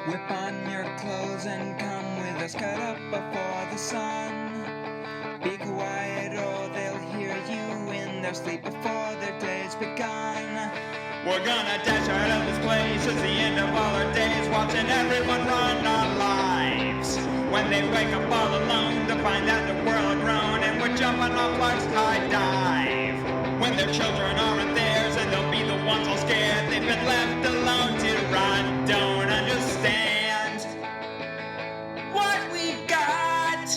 Whip on your clothes and come with us, cut up before the sun. Be quiet or they'll hear you in their sleep before their day's begun. We're gonna dash out of this place, it's the end of all our days, watching everyone run our lives. When they wake up all alone to find that the world grown and we're jumping off life's high dive. When their children aren't theirs and they'll be the ones all scared, they've been left alone to run, don't understand what we got.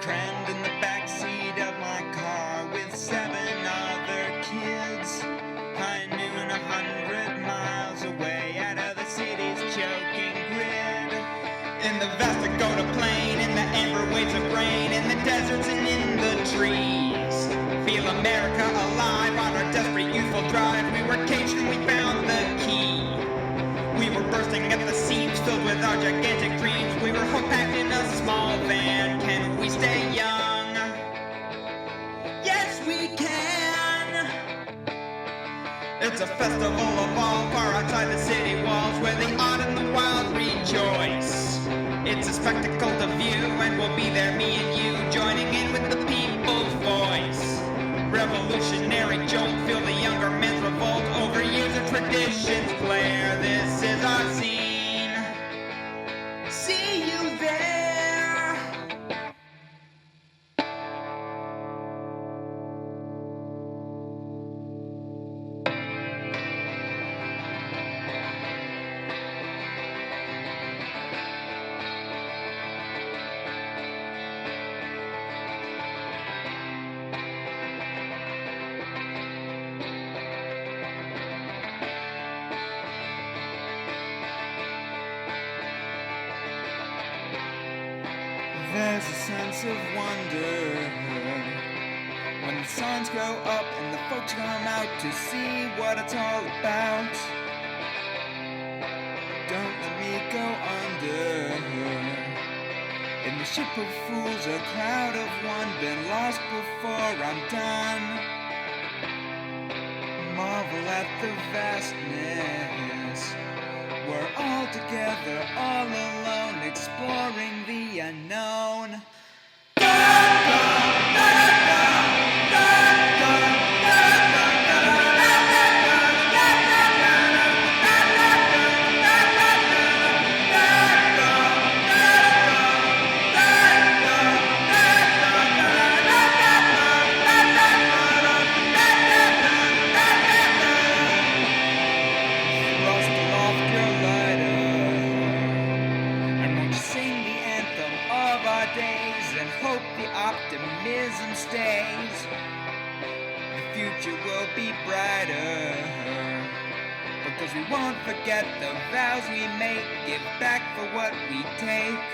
Crammed in the backseat of my car with 7 other kids. High noon 100 miles away out of the city's choking grid. In the vast Dakota plain, in the amber waves of rain, in the deserts and in the trees. Feel America alive on our desperate youthful drive. We were caged and we found the key. We were bursting at the seams, filled with our gigantic dreams. We were packed in a small van. Can we stay young? Yes, we can. It's a festival of all far outside the city walls, where the odd and the wild rejoice. It's a spectacle to view, and we'll be there, me and you, joining in with the people's voice. Revolutionary jolt, feel the younger men's revolt over years of tradition's flare. This is our scene. See you there. There's a sense of wonder when the signs go up and the folks come out to see what it's all about. Don't let me go under. In the ship of fools, a crowd of one, been lost before I'm done. Marvel at the vastness. We're all together, all alone, exploring the unknown. Lost aloft your lighter, and won't you sing the anthem of our days and hope the optimism stays? The future will be brighter, because we won't forget the vows we make, give back for what we take.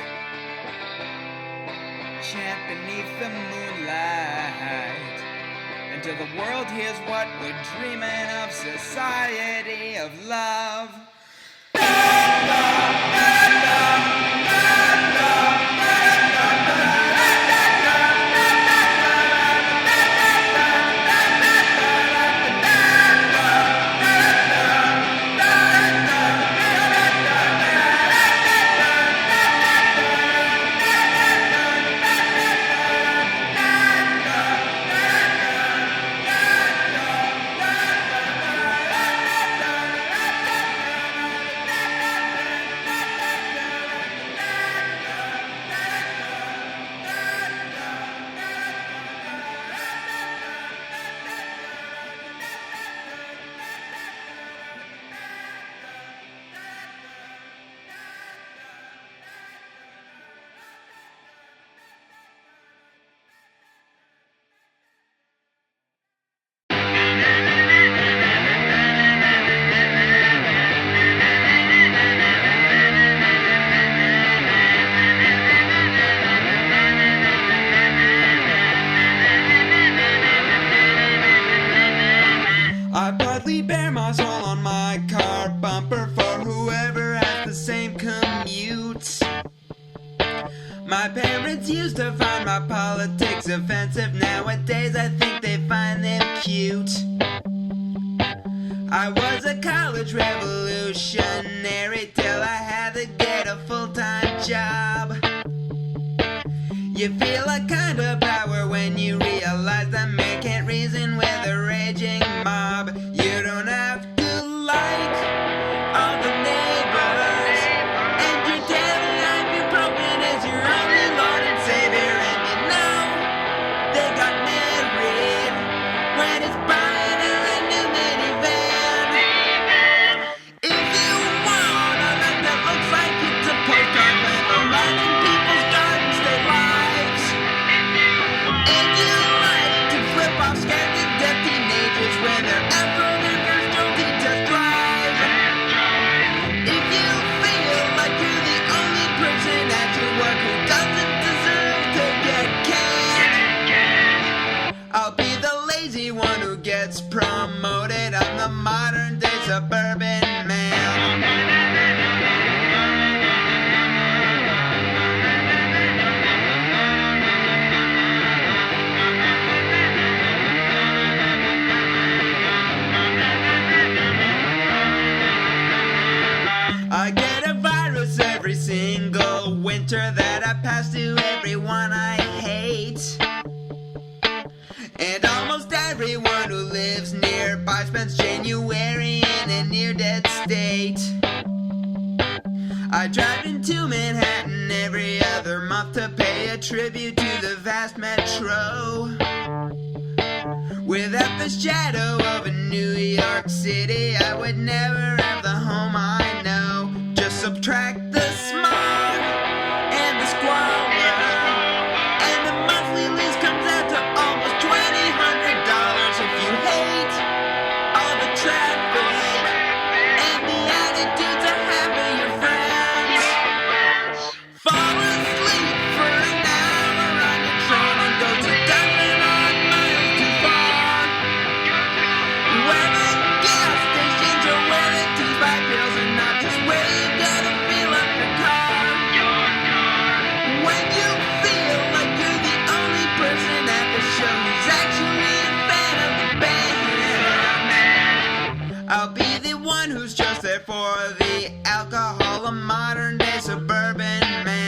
Chant beneath the moonlight until the world hears what we're dreaming of, society of love. nowadays I think they find them cute. I was a college revolutionary till I had to get a full-time job. You feel a kind of power when you realize that man can't reason with a raging mob. You don't have to like all the neighbors, and your daily ibuprofen is your only Lord and Savior. And you know they got married when it's buying her a new minivan. If you want a life that looks like it's a postcard memorizing people's gardens, they lives. If you like to flip off scared to death teenagers when they're Afro-Americans jolty test drive. If you feel like you're the only person at your work who doesn't deserve to get canned, I'll be the lazy one who gets promoted. I'm the modern-day suburban man. I get a virus every single winter that I pass to everyone I hate. And almost everyone who lives nearby spends January in a near-dead state. I drive into Manhattan every other month to pay a tribute to the vast metro. Without the shadow of a New York City, I would never have the home I know. Just subtract the smog and the squalor, and the monthly lease comes out to almost $2,100 if you hate all the traffic and the attitudes of half of your friends. Fall asleep for an hour on your train and go to Dublin odd miles too far, where the gas stations are where the T5 pills are not just where you gotta fill up your car. When you feel like you're the only person at the show who's actually a fan of the band, I'll be the one who's just there for the alcohol, a modern-day suburban man.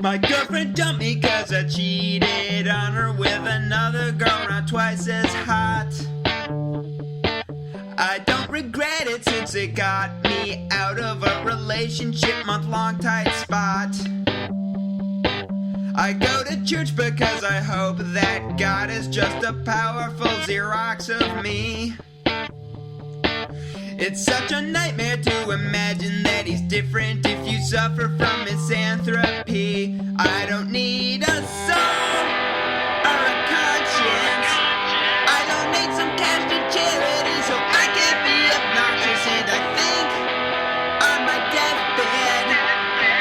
My girlfriend dumped me cause I cheated on her with another girl around twice as hot. I don't regret it since it got me out of a relationship month-long tight spot. I go to church because I hope that God is just a powerful Xerox of me. It's such a nightmare to imagine that he's different if you suffer from misanthropy. I don't need a soul or a conscience. I donate some cash to charity so I can be obnoxious. And I think on my deathbed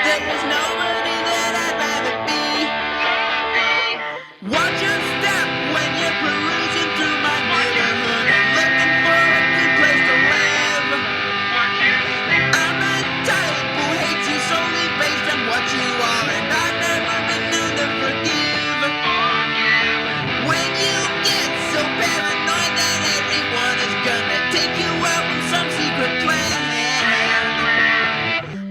there is nobody that I'd rather be. Watch your step when you're perusing through my neighborhood and looking for a good place to live. I'm the type who hates you solely based on what you are, and I've never been known to forgive. When you get so paranoid that everyone is gonna take you out with some secret plan,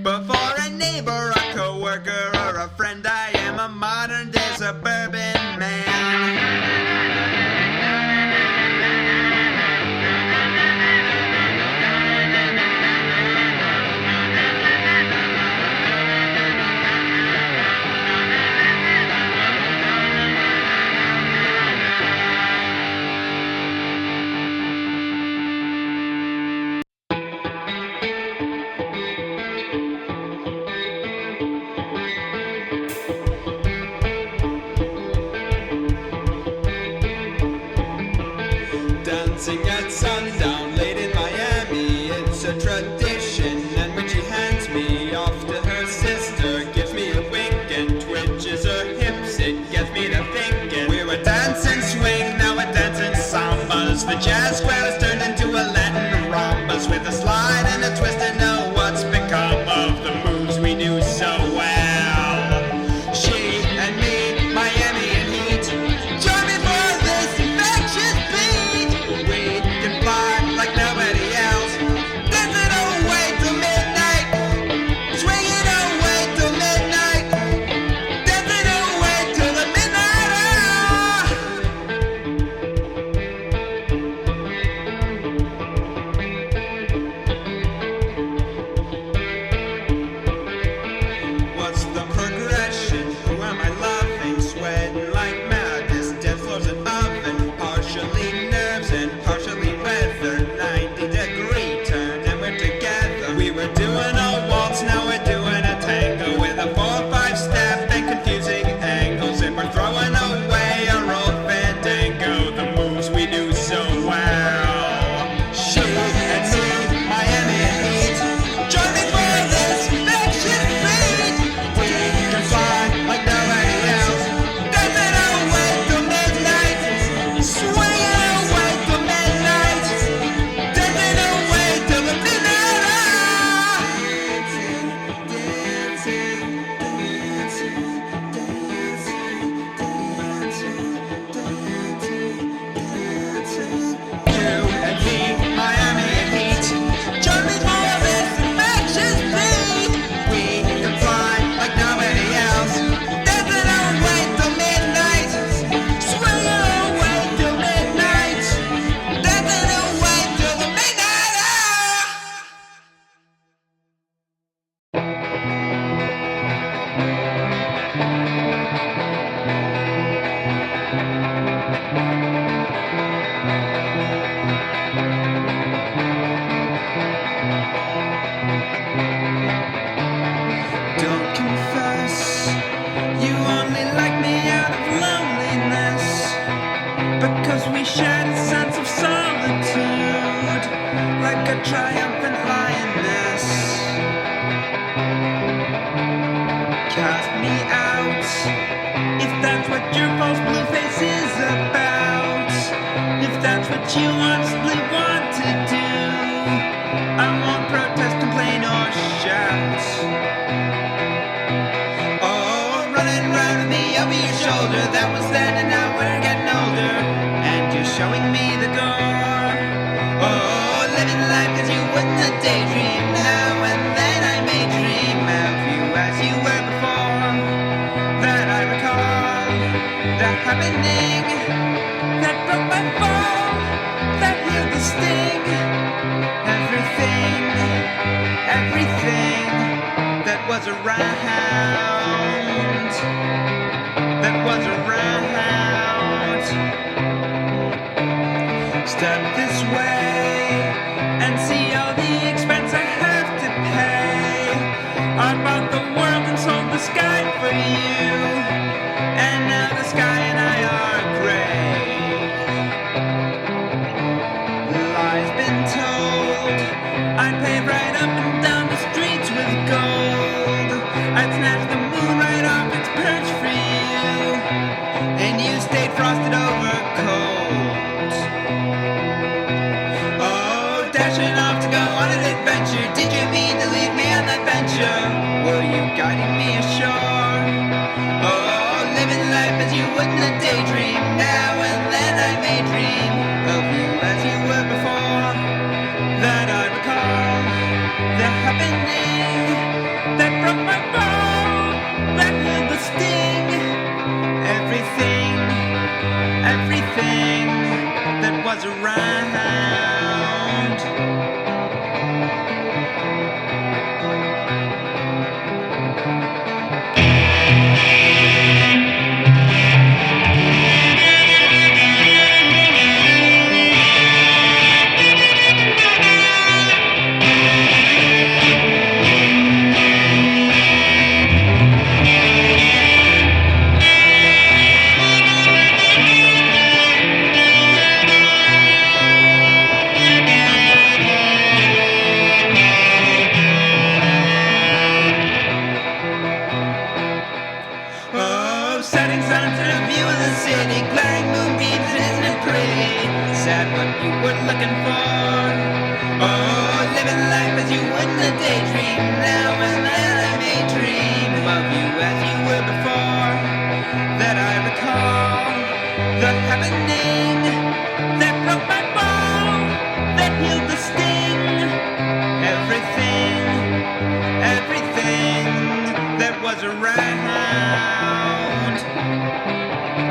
but for a neighbor, a coworker, or a friend, I am a modern-day suburban man. of thinking. We were dancing swing, now we're dancing sambas. The jazz crowd has turned into a Latin rhombus with a slide and a twist and know what's become of the moves we knew so well. She and me, Miami and Heat, join me for this infectious beat. We can fly like nobody else, dancing away till midnight, swinging away till midnight, dancing away till the midnight hour. What's the progression? Who am I loving? Sweating like madness, dead floors and oven, partially nerves and partially weather. 90-degree turn and we're together. We were doing a waltz, now we're doing a tango with a 4-5 step and confusing angles, and we're throwing away our old fandango, the moves we knew so well. She and me, Miami and Heat, join me for this infectious beat. We can fly like nobody else, dancing away till midnight, swinging away till midnight, dancing away till the midnight hour. You and me, Miami and Heat, join me for this infectious beat. We can fly like nobody else, dancing away till midnight, swinging away till midnight, dancing away till the midnight hour. Don't confess you only like me out of loneliness, because we shared a sense of solitude like a triumphant lioness. Cast me out if that's what your false blue face is about. If that's what you honestly want to do, I won't protest, complain, or shout. Oh, running round with me over your shoulder, that was then and now we're getting older, and you're showing me the door. Oh, living life as you wouldn't have daydream, now and then I may dream of you as you were before. That I recall the happening that broke my fall, that healed the sting. Everything that was around, Step this way and see all the expense I have to pay. I bought the world and sold the sky for you, and now the sky and I are gray. Lies been told, I paved right up and down the streets with gold. I'd snatch the moon right off its perch for you, and you stayed frosted over cold. Oh, dashing off to go on an adventure, did you mean to leave me on that venture? Were you guiding me ashore? Oh, living life as you wouldn't have daydream, now and then I may dream of you as you were before. That I recall the happening that broke my fall, that healed the sting. Everything that was around. the city, glaring moonbeams, isn't it pretty? Sad what you were looking for. Oh, living life as you would in a daydream. Now and then I may dream of you as you were before. That I recall the happening that broke my fall, that healed the sting. Everything that was around,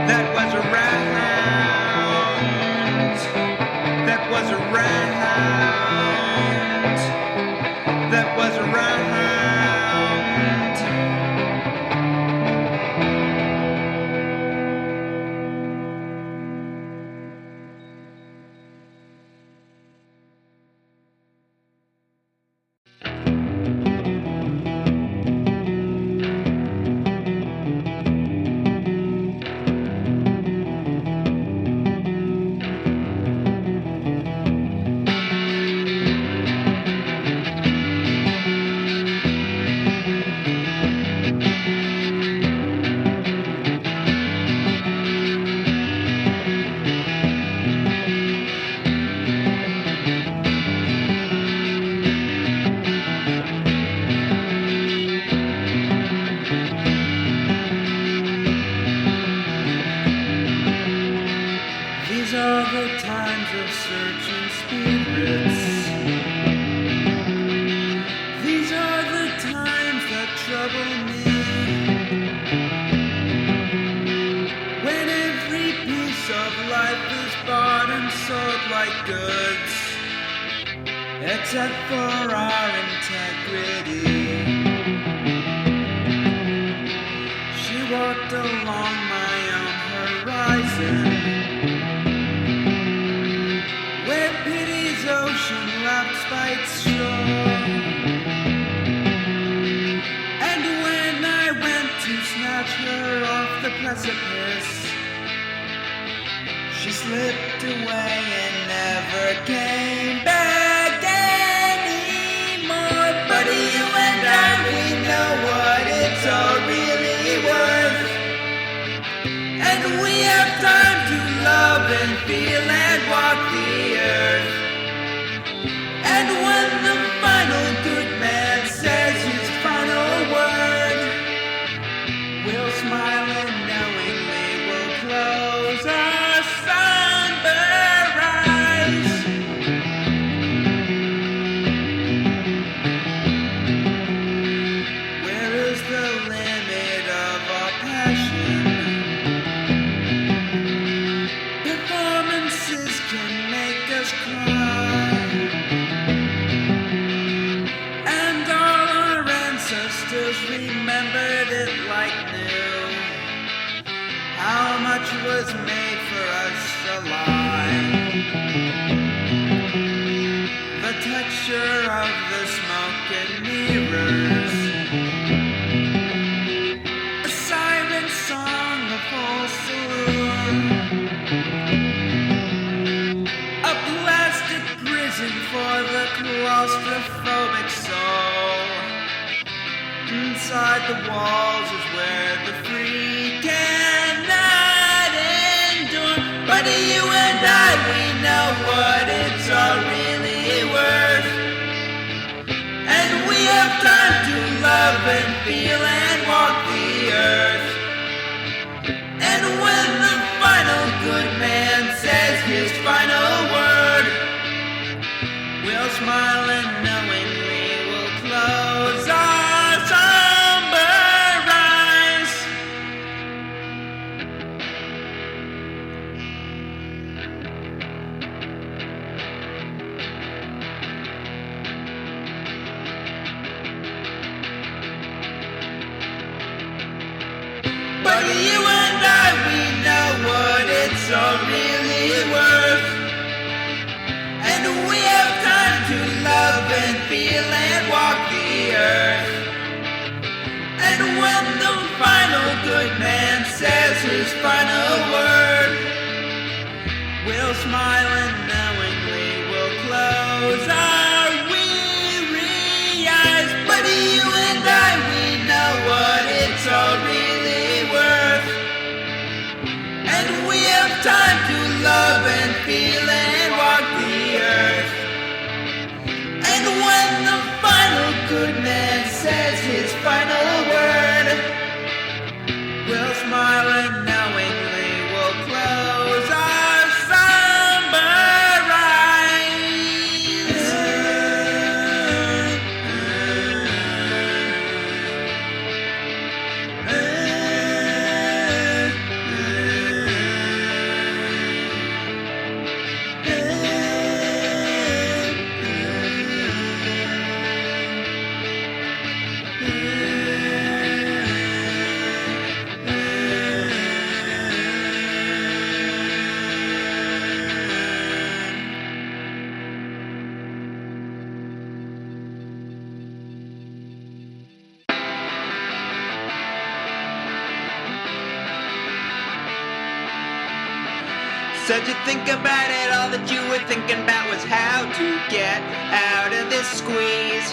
that was around, that was around, that was around. These are the times of searching spirits. These are the times that trouble me. When every piece of life is bought and sold like goods, except for our integrity. She walked along my own horizon, where pity's ocean lapped spite's shore. And when I went to snatch her off the precipice, she slipped away and never came back anymore. But you and I, we know what it's all really worth. And we have time to love and feel and walk the earth. And when the final good man says his final word, we'll smile and knowingly we'll close our somber eyes. Where is the limit of our passion? Performances can make us cry, and all our ancestors remembered it like new. How much was made for us alive? The texture of the smoke and mirrors, a siren song of false allure, a plastic prison for the claustrophobic soul. Inside the walls is where the free cannot endure. But you and I, we know what it's all really worth. And we have time to love and feel and walk the earth. And when the final good man says his final word, we'll smile and knowingly we'll close our somber eyes. But you and I, we know what it's all really worth. And we have time to love and feel and walk the earth. And when the final good man says his final word, we'll smile and knowingly we'll close our weary eyes. But you and I, we know what it's all really worth. And we have time to love and feel and walk the earth. And when the final good man says his final word, we'll smile and knowingly we'll close our somber So to think about it, all that you were thinking about was how to get out of this squeeze.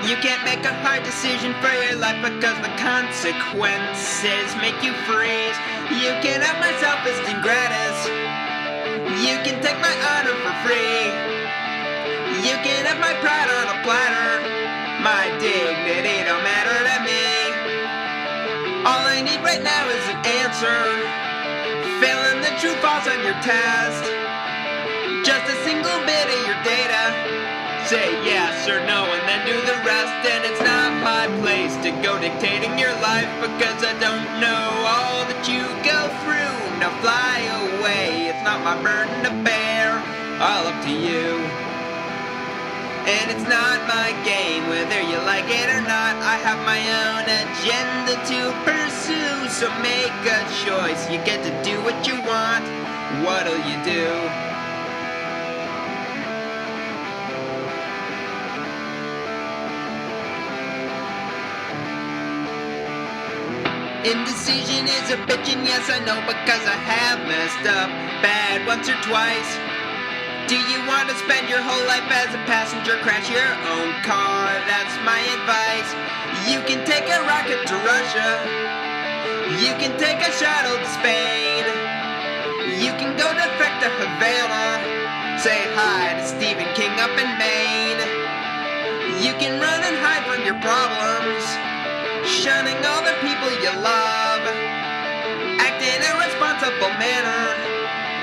You can't make a hard decision for your life because the consequences make you freeze. You can have my self-esteem gratis. You can take my honor for free. You can have my pride on a platter. My dignity don't matter to me. All I need right now is an answer. Failing the true false on your test. Just a single bit of your data. Say yes or no and then do the rest. And it's not my place to go dictating your life because I don't know all that you go through. Now fly away, it's not my burden to bear. All up to you. And it's not my game whether you like it or not. I have my own agenda to pursue. So make a choice, you get to do what you want. What'll you do? Indecision is a bitch, and yes I know because I have messed up bad once or twice. Do you want to spend your whole life as a passenger, crash your own car? That's my advice. You can take a rocket to Russia. You can take a shuttle to Spain. You can go direct to Havana. Say hi to Stephen King up in Maine. You can run and hide from your problems, shunning all the people you love. Act in a responsible manner,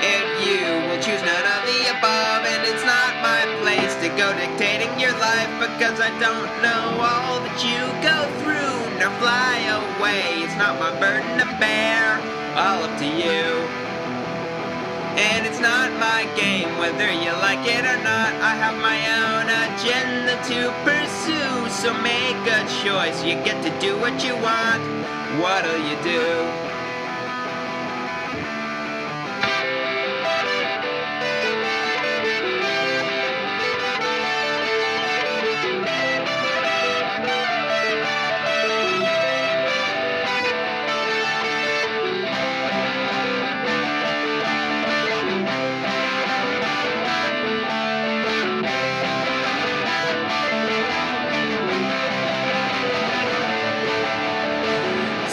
and you will choose none of the above. And it's not my place to go dictating your life because I don't know all that you go through. Now fly away, it's not my burden to bear. All up to you. And it's not my game whether you like it or not. I have my own agenda to pursue. So make a choice, you get to do what you want. What'll you do?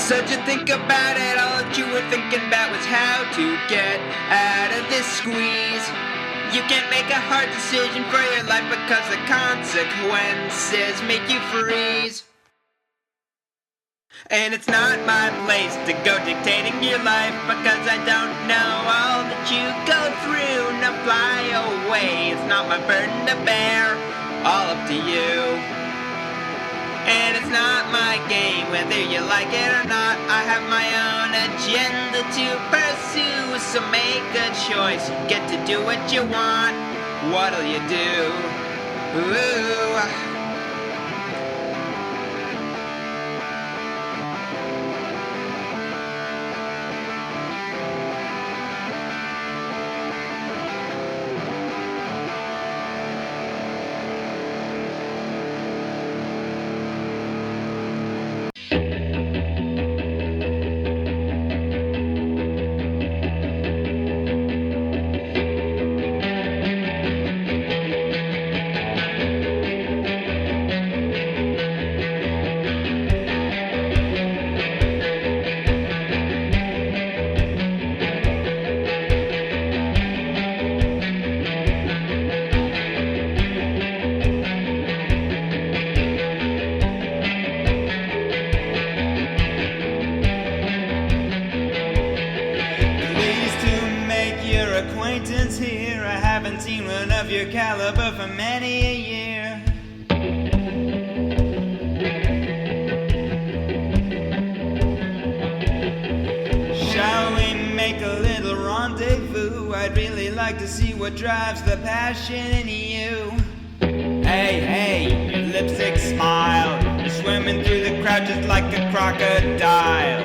So to think about it, all that you were thinking about was how to get out of this squeeze. You can't make a hard decision for your life because the consequences make you freeze. And it's not my place to go dictating your life because I don't know all that you go through. Now fly away, it's not my burden to bear. All up to you. And it's not my game whether you like it or not. I have my own agenda to pursue. So make a choice, you get to do what you want. What'll you do? Ooh. acquaintance here. I haven't seen one of your caliber for many a year. Shall we make a little rendezvous? I'd really like to see what drives the passion in you. Hey, hey, your lipstick smile. You're swimming through the crowd just like a crocodile.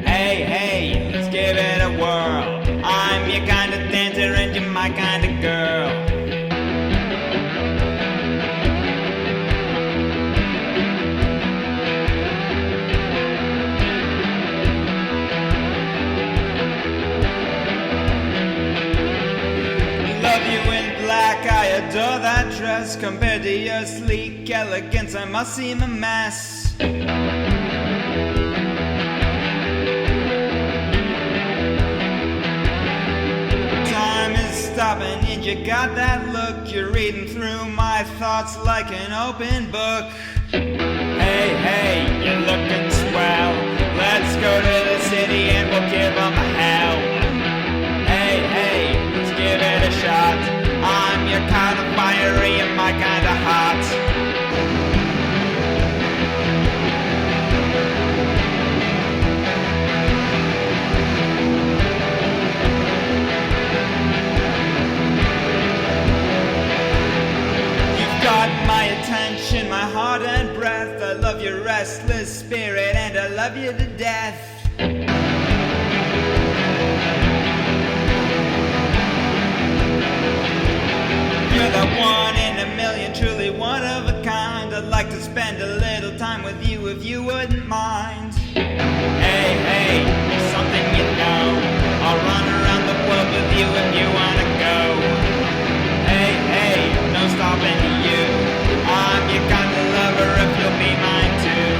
Hey, hey, let's give it a whirl. I'm your kind of dancer and you're my kind of girl. Love you in black, I adore that dress. Compared to your sleek elegance, I must seem a mess. Stopping and you got that look. You're reading through my thoughts like an open book. Hey, hey, you're looking swell. Let's go to the city and we'll give them hell. Hey, hey, let's give it a shot. I'm your kind of fiery and my kind of hot. Got my attention, my heart and breath. I love your restless spirit and I love you to death. You're the one in a million, truly one of a kind. I'd like to spend a little time with you if you wouldn't mind. Hey, hey, there's something you know. I'll run around the world with you if you wanna go. Hey, hey, no stopping you. I'm your kind of lover if you'll be mine too.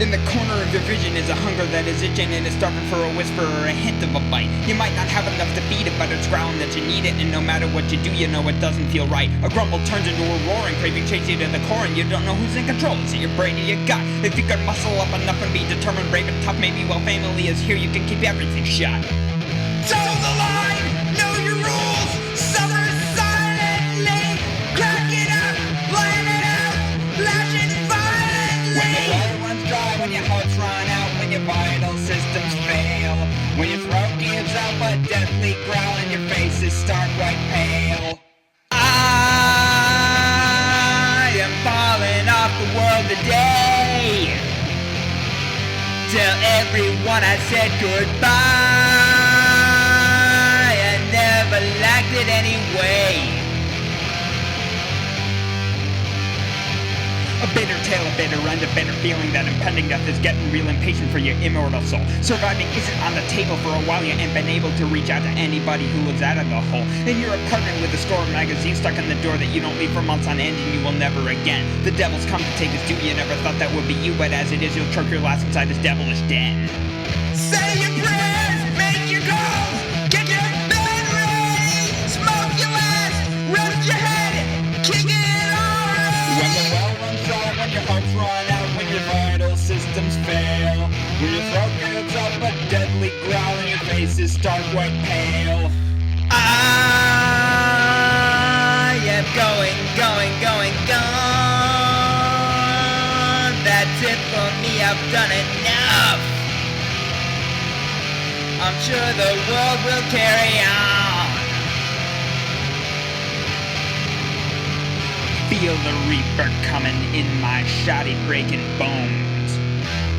In the corner of your vision is a hunger that is itching and is starving for a whisper or a hint of a bite. You might not have enough to feed it, but it's growling that you need it, and no matter what you do, you know it doesn't feel right. A grumble turns into a roar and craving chases you to the core, and you don't know who's in control. Is it your brain or your gut? If you could muscle up enough and be determined, brave and tough, maybe while family is here, you can keep everything shut. Toe the line, know your rules, suffer silently, crack it up, plan it out, lashing violently. When the water runs dry, when your heart's run out, when your vital systems fail, when your throat gives up a deathly growl and your face is stark white pale. I am falling off the world today. Tell everyone I said goodbye. I never liked it anyway. A bitter tale, a bitter end, a bitter feeling that impending death is getting real impatient for your immortal soul. Surviving isn't on the table. For a while you ain't been able to reach out to anybody who lives out of the hole. And you're apartment with a store of magazines stuck in the door that you don't leave for months on end and you will never again. The devil's come to take his due. You never thought that would be you, but as it is, you'll choke your last inside this devilish den. Say your prayers, make your goals, get your bed ready, smoke your last, rest your head, kick it already. When the well runs dry, when your heart's run out, when your vital systems fail, when your throat gives up a deadly growl and your face is stark white pale. I am going, gone. That's it for me, I've done enough. I'm sure the world will carry on. Feel the reaper coming in my shoddy breaking bones.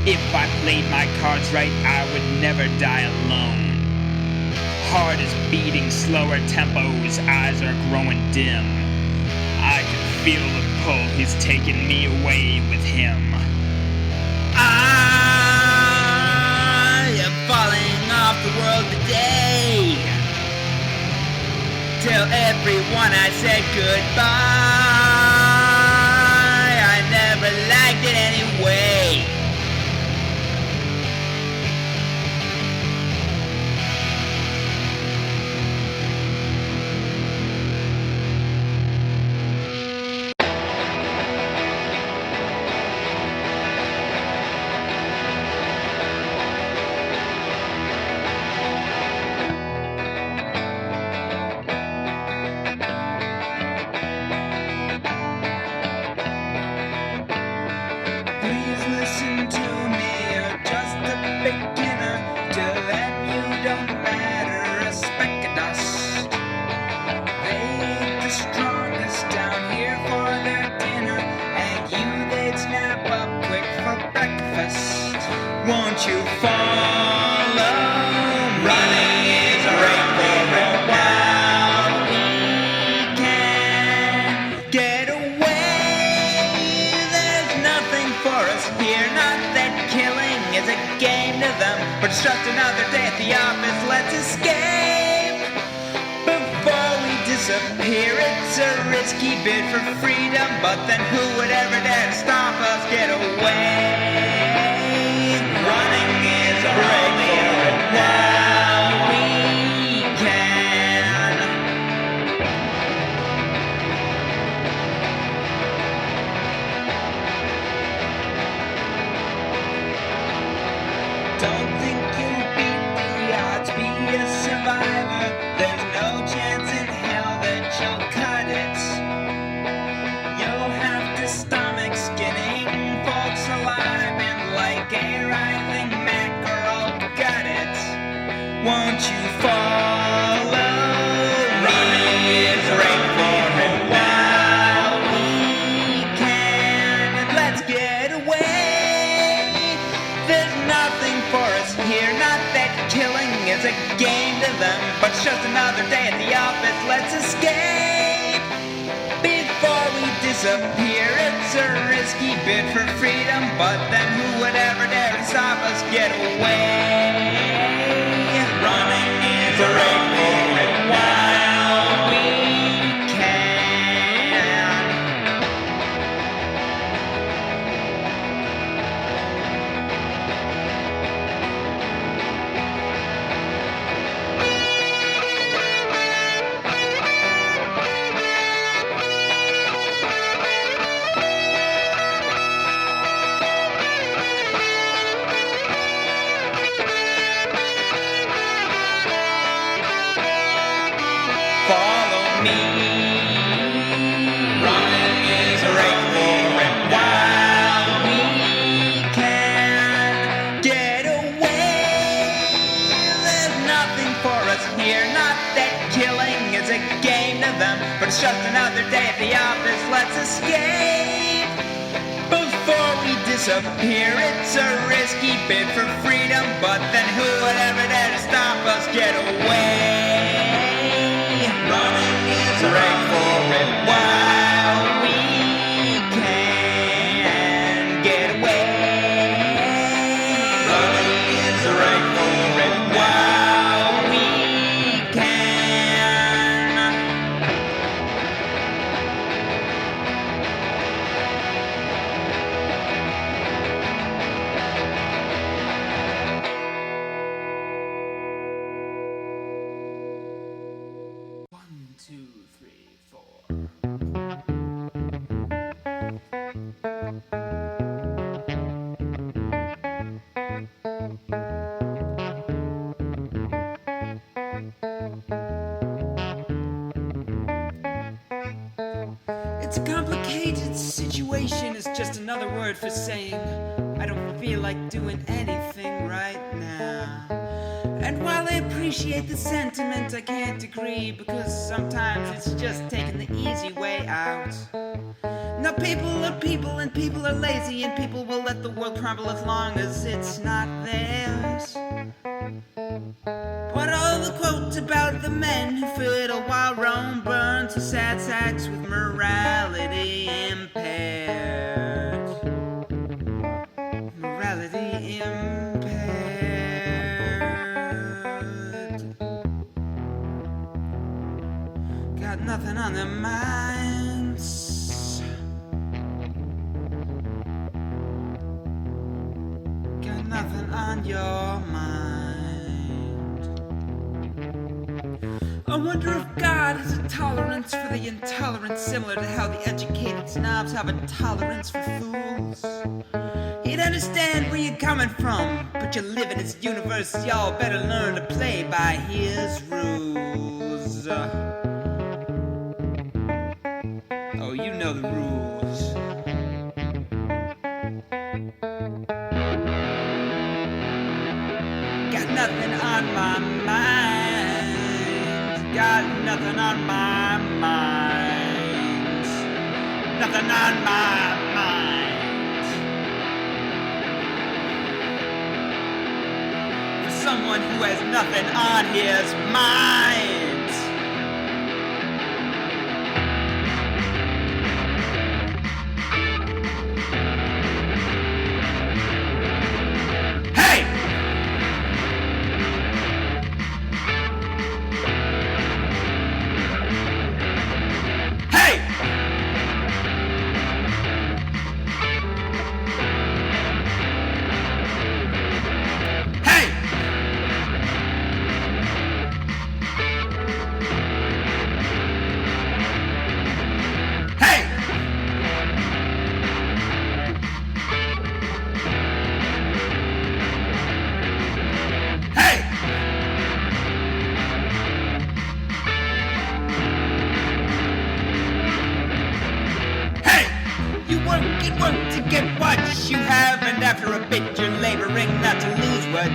If I played my cards right, I would never die alone. Heart is beating slower tempos, eyes are growing dim. I can feel the pull, he's taken me away with him. I am falling off the world today. Tell everyone I said goodbye. I never liked it anyway. Please listen to me, you're just a beginner. Till then you don't matter, respect the dust. They eat the strongest down here for their dinner, and you they'd snap up quick for breakfast. Won't you follow me? Running is right for a while. We can get away. There's nothing for us here, not that killing is a game to them, but it's just another day at the office. Let's escape before we disappear. It's a risky bid for freedom, but then who would ever dare to stop us? Get away. Running is a break for a while. We can. Don't think you'll beat the odds, be a survivor. There's no chance in hell that you'll cut it. You'll have to stomach skinning folks alive, and like a writhing mackerel, gut it. Won't you follow? Running is right for a while. We can, and let's get away. There's nothing for us here, not that killing is a game to them, but it's just another day at the office. Let's escape before we disappear. It's a risky bid for freedom, but then who would ever dare to stop us? Get away. Running is a right for a while. We can. Follow me. Running is right for a while. We can get away. There's nothing for us here, not that killing is a game to them, but it's just another day at the office. Let's escape before we disappear. It's a risky bid for freedom, but then who would ever dare to stop us? Get away. Running is right for a while. We can get away. Running is right for a while. We can. One, two, three, four. It's a complicated situation, is just another word for saying I don't feel like doing anything right now. And while I appreciate the sentiment, I can't agree, because sometimes it's just taking the easy way out. Now people are people, and people are lazy, and people will let the world crumble as long as it's not theirs. But all the quotes about the men who fiddle while Rome burns are sad sacks with morality impaired. nothing on your mind. I wonder if God has a tolerance for the intolerant, similar to how the educated snobs have a tolerance for fools. He'd understand where you're coming from, but you live in his universe, y'all better learn to play by his rules. Oh, you know the rules. Got nothing on my mind. Got nothing on my mind. Nothing on my mind. For someone who has nothing on his mind.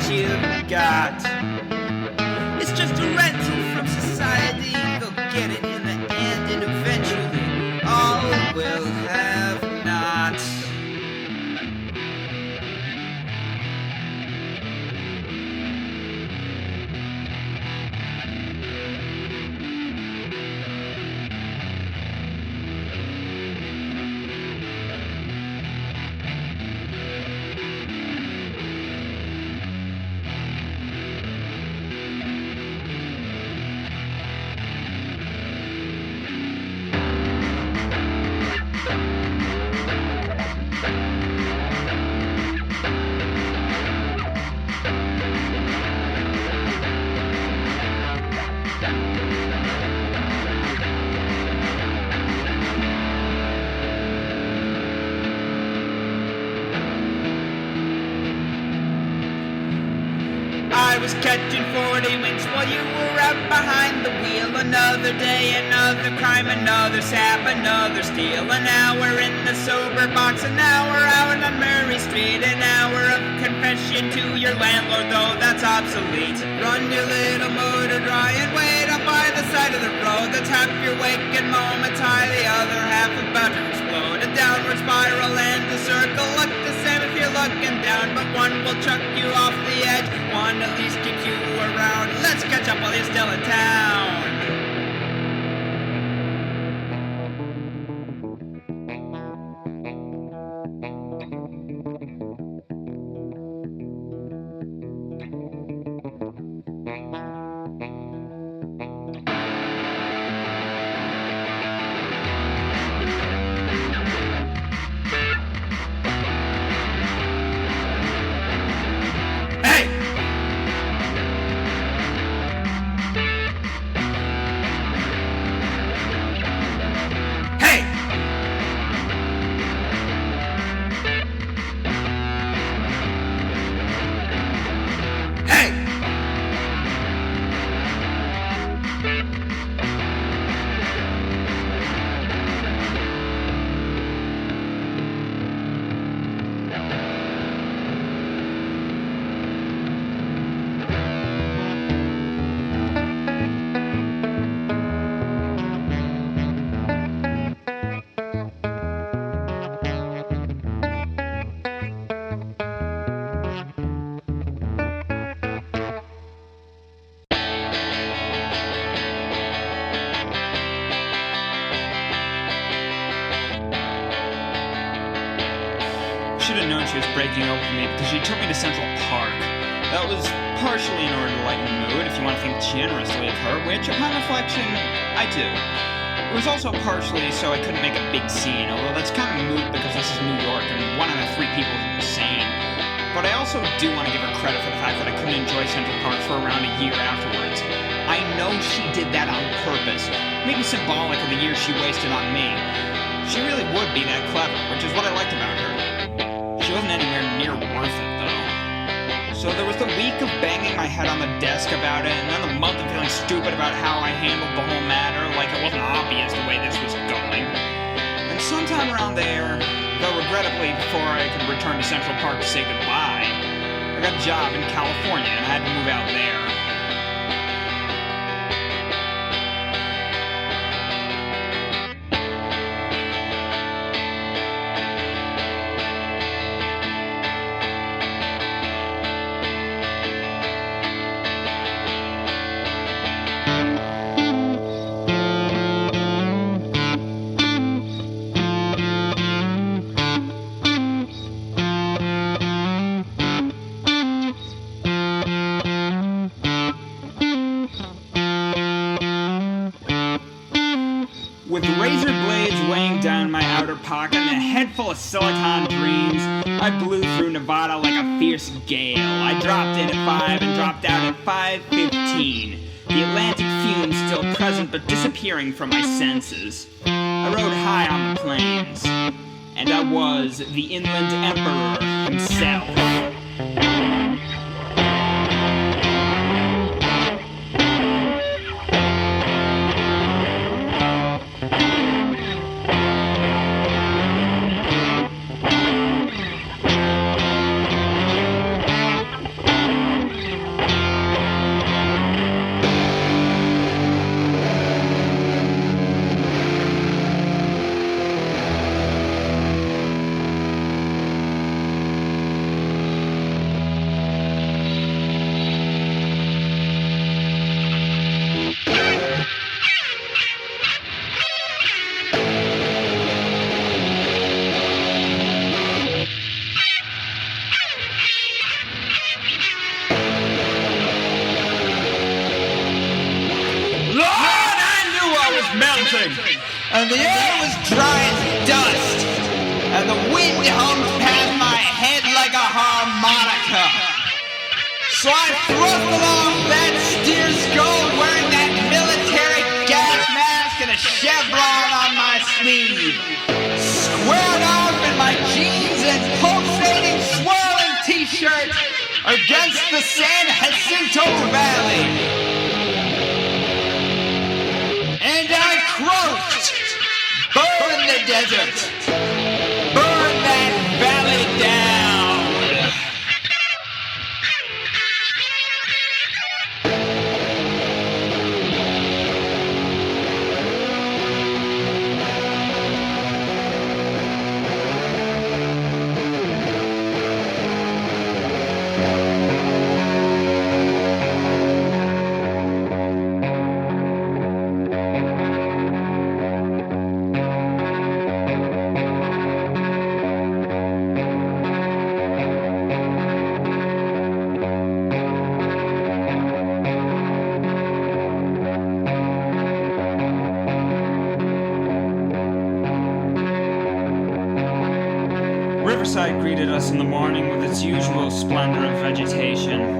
You've got. It's just a rental from society. They'll get it in the end, and eventually all will have not. Catching 40 winks while you were out behind the wheel. Another day, another crime, another sap, another steal. An hour in the sober box, an hour out on Murray Street. An hour of confession to your landlord, though that's obsolete. Run your little motor dry and wait up by the side of the road. That's half your waking moments high, the other half about to explode. A downward spiral and a circle. Look the same if you're looking down, but one will chuck you off the edge. One at least keeps you around. Let's catch up while you're still in town. should have known she was breaking up with me because she took me to Central Park. That was partially in order to lighten the mood, if you want to think generously of her, which, upon reflection, I do. It was also partially so I couldn't make a big scene, although that's kind of moot because this is New York and 1 out of 3 people is insane. but I also do want to give her credit for the fact that I couldn't enjoy Central Park for around a year afterwards. I know she did that on purpose, maybe symbolic of the years she wasted on me. She really would be that clever, which is what I liked about her. She wasn't anywhere near worth it, though. So there was the week of banging my head on the desk about it, and then the month of feeling stupid about how I handled the whole matter, like it wasn't obvious the way this was going. And sometime around there, though regrettably before I could return to Central Park to say goodbye, I got a job in California and I had to move out there. With razor blades weighing down my outer pocket and a head full of silicon dreams, I blew through Nevada like a fierce gale. I dropped in at 5 and dropped out at 5:15. The Atlantic fumes still present but disappearing from my senses. I rode high on the plains, and I was the Inland Emperor himself. And the air was dry as dust, and the wind hummed past my head like a harmonica. So I thrust along that steer skull wearing that military gas mask and a chevron on my sleeve, squared off in my jeans and pulsating, swirling t-shirt against the San Jacinto Valley. And I croaked, burn the desert, burn that valley down. Riverside greeted us in the morning with its usual splendor of vegetation.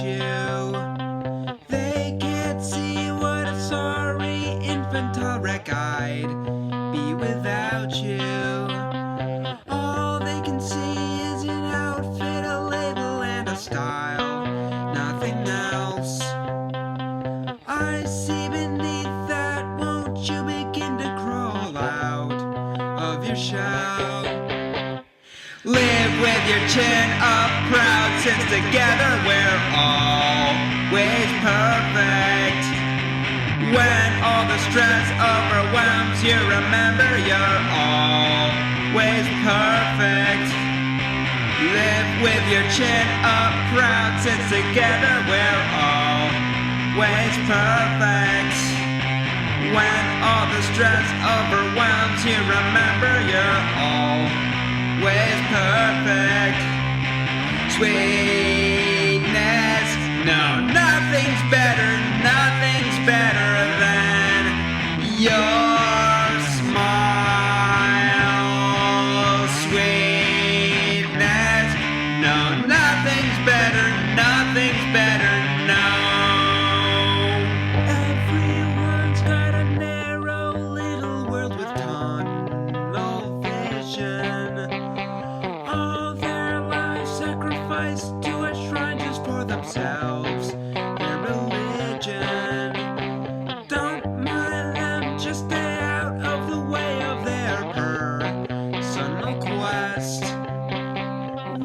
without you. They can't see what a sorry infantile wreck I'd be without you. All they can see is an outfit, a label, and a style, nothing else. I see beneath that, won't you begin to crawl out of your shell? Live with your chin up proud, since together we're always perfect. When all the stress overwhelms you, remember you're always perfect. Live with your chin up proud, since together we're always perfect. When all the stress overwhelms you, remember you're always perfect. Sweetness, no, nothing's better than your smile. Sweetness, no, nothing's better, no. Everyone's got a narrow little world with tunnel vision. All their lives sacrificed to a shrine just for themselves, their religion. Don't mind them, just stay out of the way of their personal quest.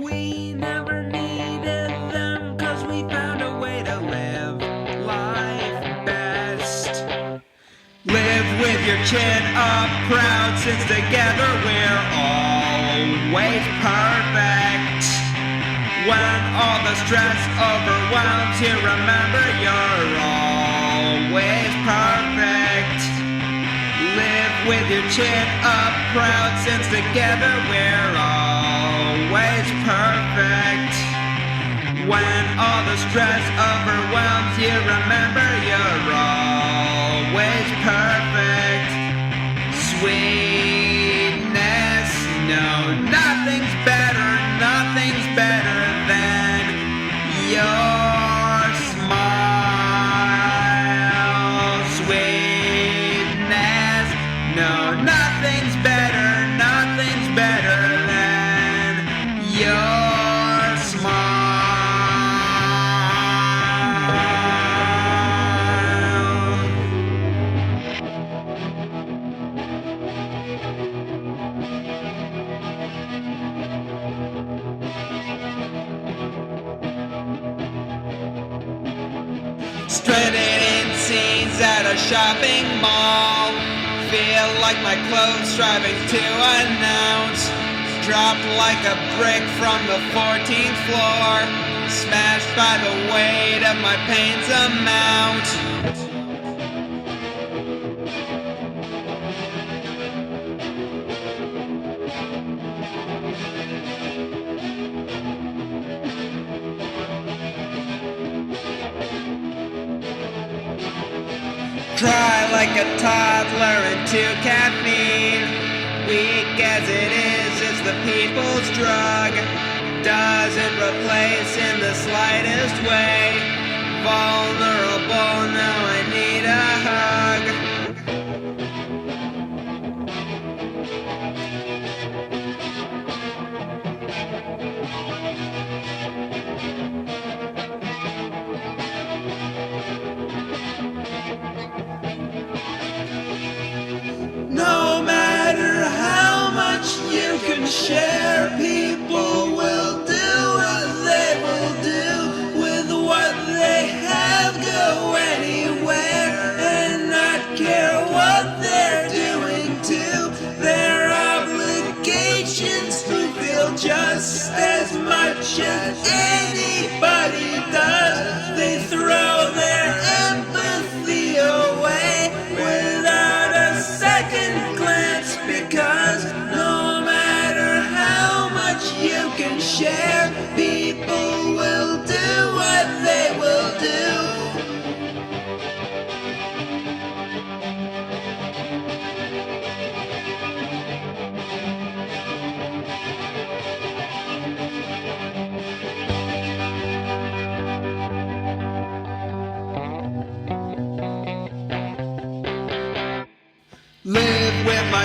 We never needed them, 'cause we found a way to live life best. Live with your chin up proud, since together we're always perfect. When all the stress overwhelms you, remember you're always perfect. Live with your chin up proud, since together we're always perfect. When all the stress overwhelms you, remember you're always perfect. Sweetness, no, nothing's better than your smile. Sweetness, no, nothing's better than your smile. Stranded in scenes at a shopping mall. Feel like my clothes striving to announce. Dropped like a brick from the 14th floor. Smashed by the weight of my pain's amount. Cry like a toddler into caffeine. Weak as it is, it's the people's drug. Doesn't replace in the slightest way. Vulnerable, now I need a hug. No matter how much you can share, people will do what they will do with what they have. Go anywhere and not care what they're doing to their obligations. Who feel just as much as anybody does. They throw their empathy away without a second glance, because no matter how much you can share, people will do what they will do.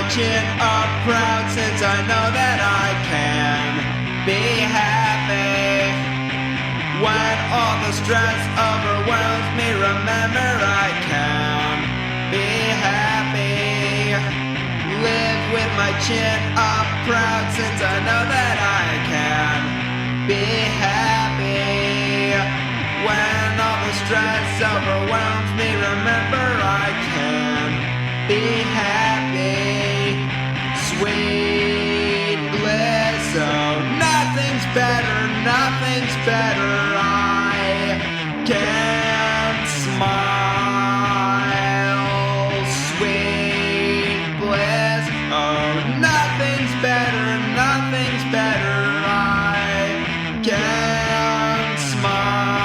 chin up proud since I know that I can be happy. When all the stress overwhelms me, remember I can be happy. Live with my chin up proud since I know that I can be happy. When all the stress overwhelms me, remember I can be happy. Sweet bliss, oh, nothing's better, nothing's better. I can't smile. Sweet bliss, oh, nothing's better, nothing's better. I can't smile.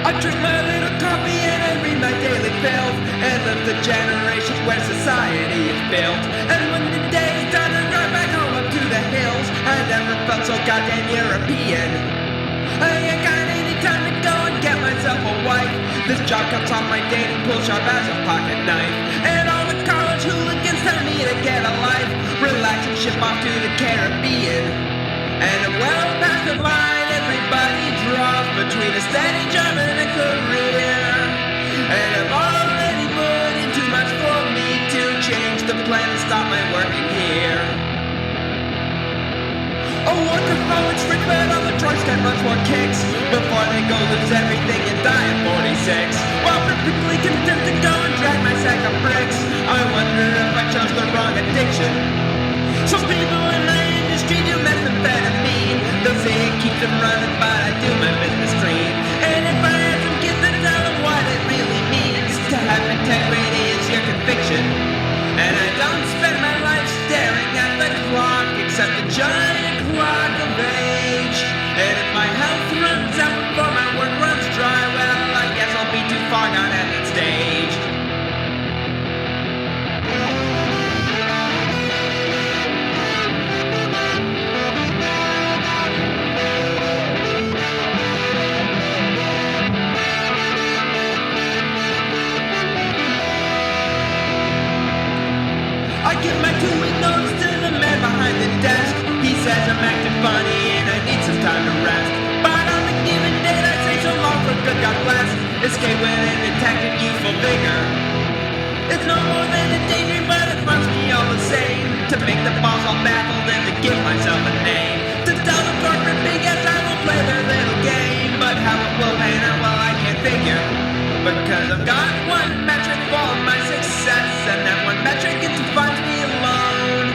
I drink my little coffee and I read my daily pills and live the generations where society is built. And when the day is done, I drive back home up to the hills. I never felt so goddamn European. I ain't got any time to go and get myself a wife. This job cuts off my dating pool sharp as a pocket knife. And all the college hooligans tell me to get a life, relax and ship off to the Caribbean. And well past the line, everybody draws between a steady job and a career. And I've already put in too much for me to change the plan and stop my working here. A workaholic freak, but all the drugs get much more kicks before they go lose everything and die at 46. While perfectly content to go and drag my sack of bricks, I wonder if I chose the wrong addiction. Some people in my industry do methamphetamine. They'll say it keeps them running, but I do my business clean. And if I had some kids that tell them what it really means to have integrity is your conviction. And I don't spend my life staring at the clock, except a giant clock of age. And if my health runs out before my work runs dry, well, I guess I'll be too far gone at that stage. I give my 2-week notice to the man behind the desk. He says I'm acting funny and I need some time to rest. But on the given date I say so long for good, God bless. Escape with an intact and youthful vigor. It's no more than a daydream, but it runs me all the same to make the balls all baffled and to give myself a name. To tell the corporate big ass I will play their little game, but how it will pan out, well, I can't figure. Because I've got one metric for my success, and that one metric is to find me alone.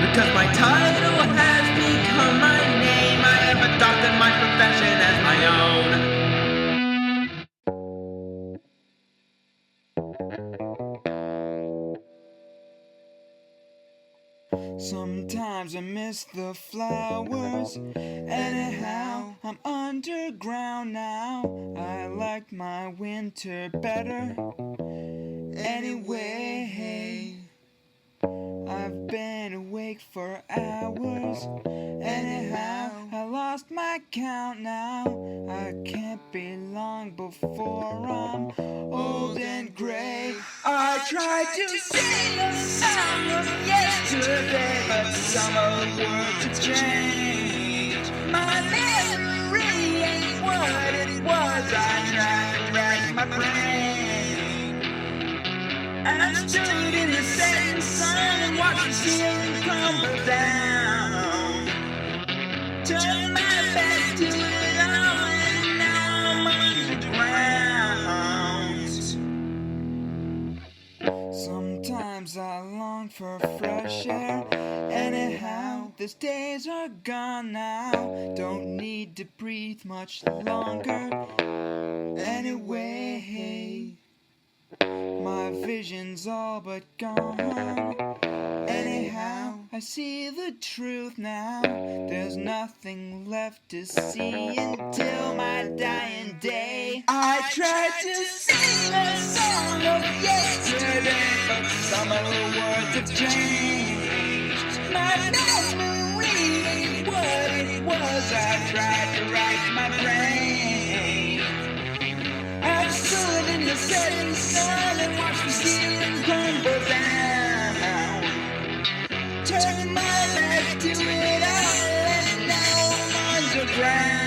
Because my title has become my name, I have adopted my profession as my own. Sometimes I miss the flowers. Anyhow, I'm underground now. I like my winter better. Anyway, I've been awake for hours. Anyhow, I lost my count now. I can't be long before I'm old and gray. I tried to sing a song of yesterday, but some of the words have changed. My memory ain't what it was. I tried to rack my brain. I stood in the setting sun and watched the ceiling crumble down. Turned my back to it all and now I'm underground. Sometimes I long for fresh air. Anyhow, these days are gone now. Don't need to breathe much longer. Anyway, my vision's all but gone. Anyhow, I see the truth now. There's nothing left to see until my dying day. I tried to sing a song of yesterday, but some of the words have changed. My memory ain't what it was. I tried to write my brain. I stood in the setting sun and watched the ceiling crumble down. Turn my back to it all, and now I'm underground.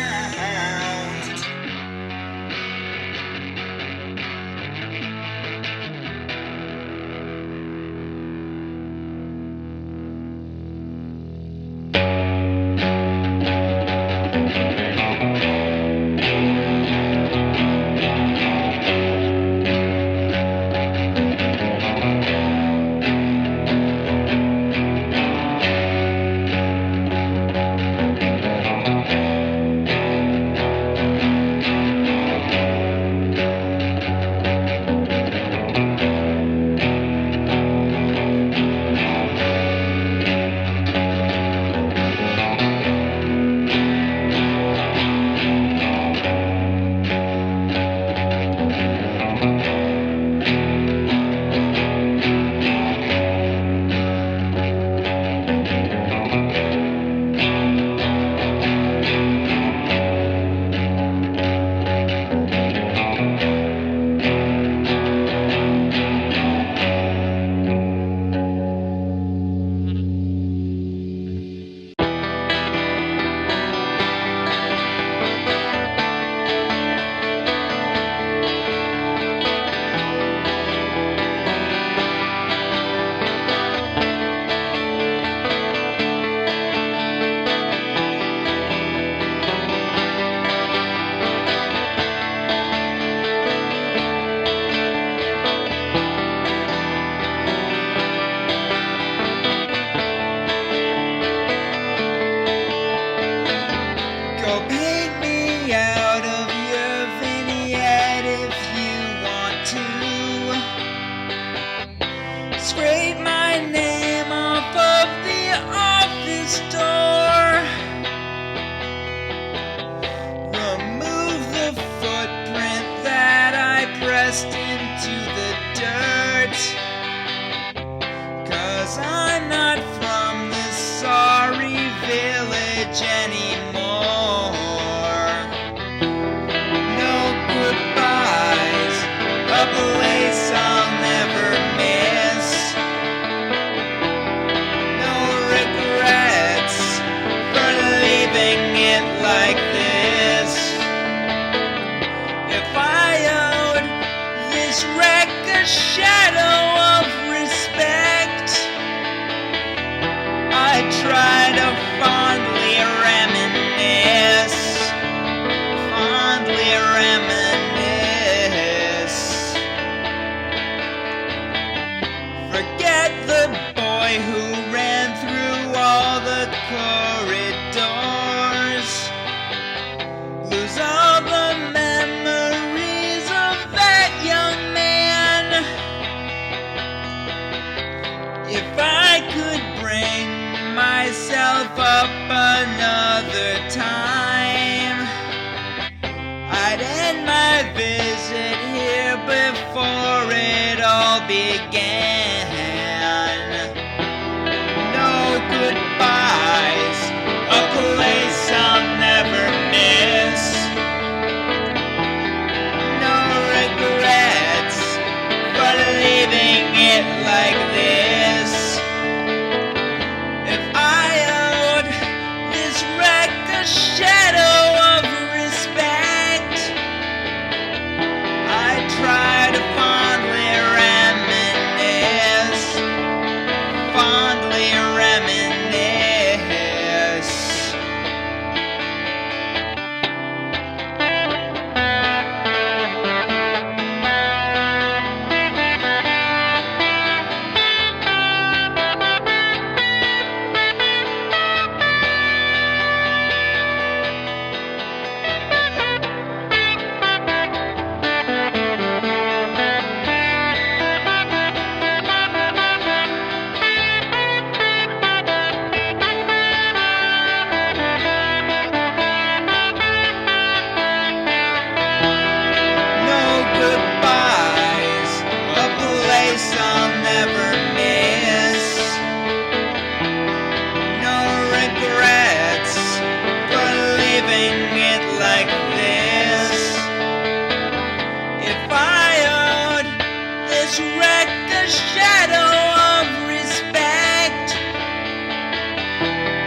shadow of respect.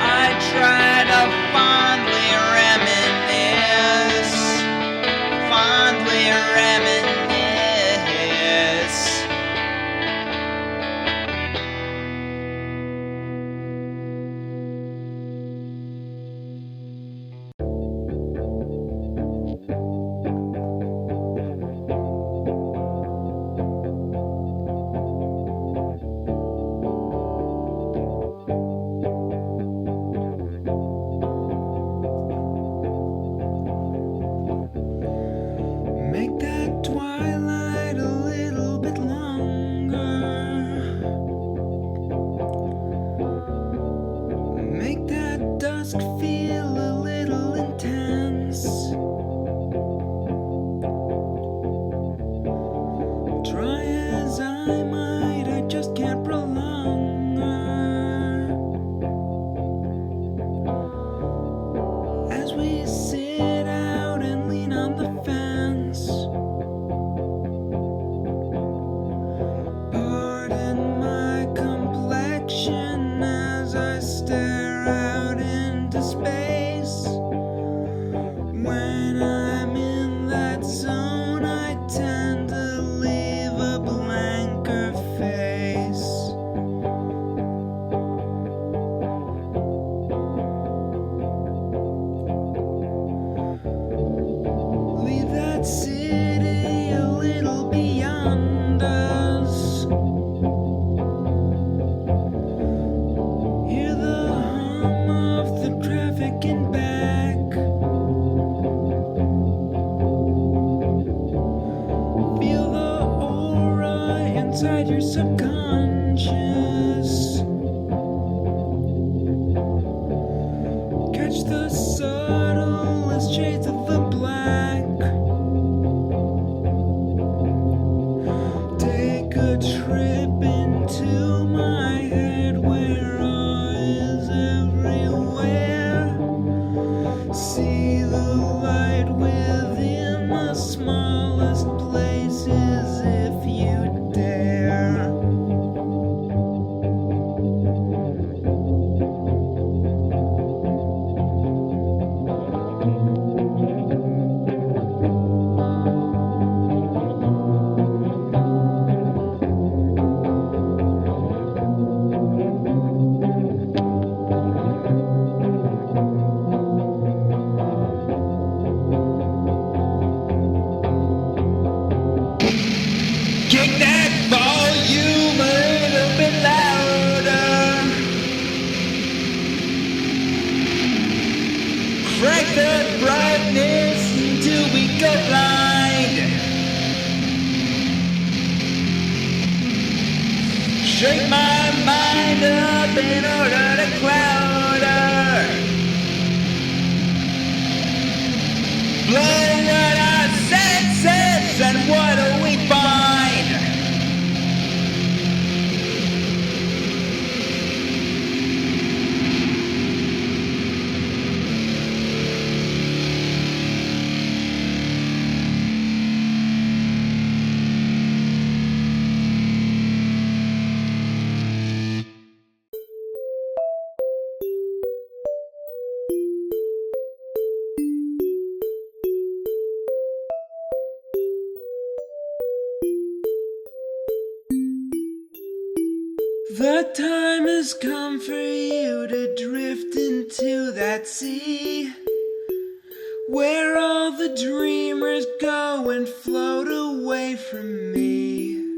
I try to fondly reminisce, fondly reminisce. Make that twilight a little bit longer. Make that dusk feel a little intense. Try as I might, I just can't prolong her. As we sit out and lean on the fence. Pardon my complexion as I stare out into space. When I'm in that zone, I tend to leave a blanker face. Leave that city a little beyond us. Hear the hum of the traffic in back. Feel the aura inside your subconscious. Catch the subtlest shades of the black. Take a trip into my head where awe is everywhere. See the light within the smallest places if you dare. Kick that volume a little bit louder. Crank the brightness until we go blind. Shake my mind up in order to cloud her. Blowing out our senses, and what do we find? The time has come for you to drift into that sea where all the dreamers go and float away from me.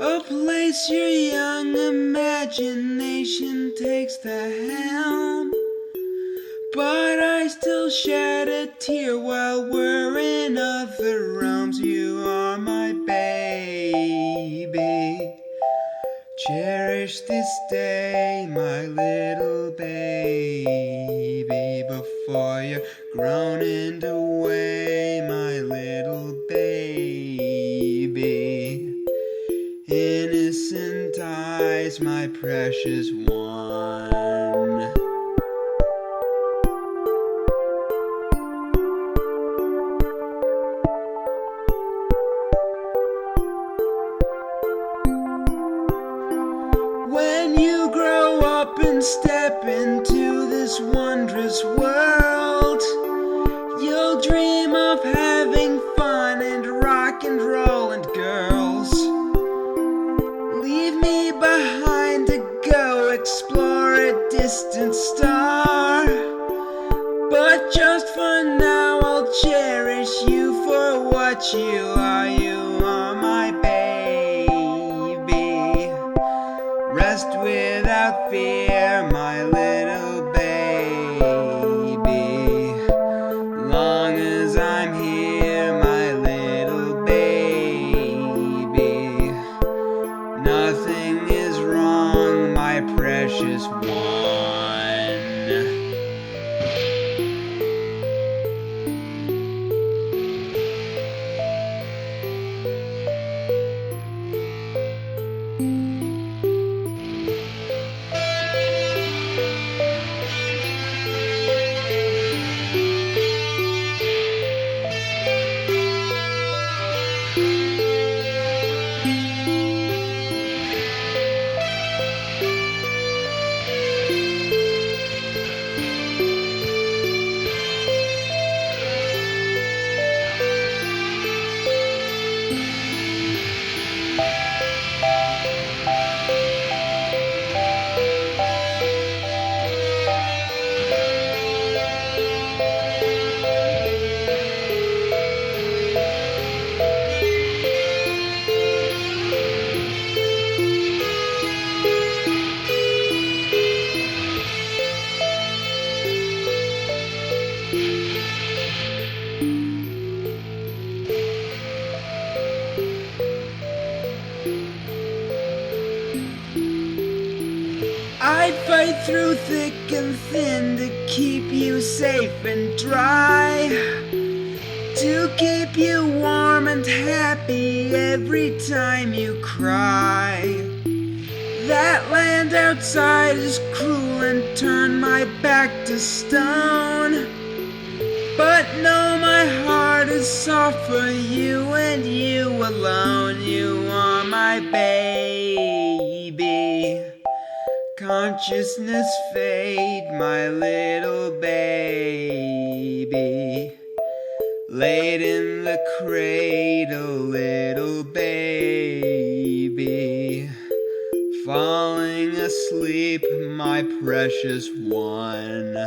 A place your young imagination takes the helm, but I still shed a tear while we're in other realms. You are my baby. Cherish this day, my little baby, before you're grown and away, my little baby. Innocent eyes, my precious one. But just for now I'll cherish you for what you are. You are my baby. Rest without fear, my little baby. Long as I'm here, my little baby. Nothing is wrong, my precious one. I'd fight through thick and thin to keep you safe and dry, to keep you warm and happy every time you cry. That land outside is cruel and turned my back to stone, but no, my heart is soft for you and you alone. You are my baby. Consciousness fade, my little baby. Laid in the cradle, little baby. Falling asleep, my precious one.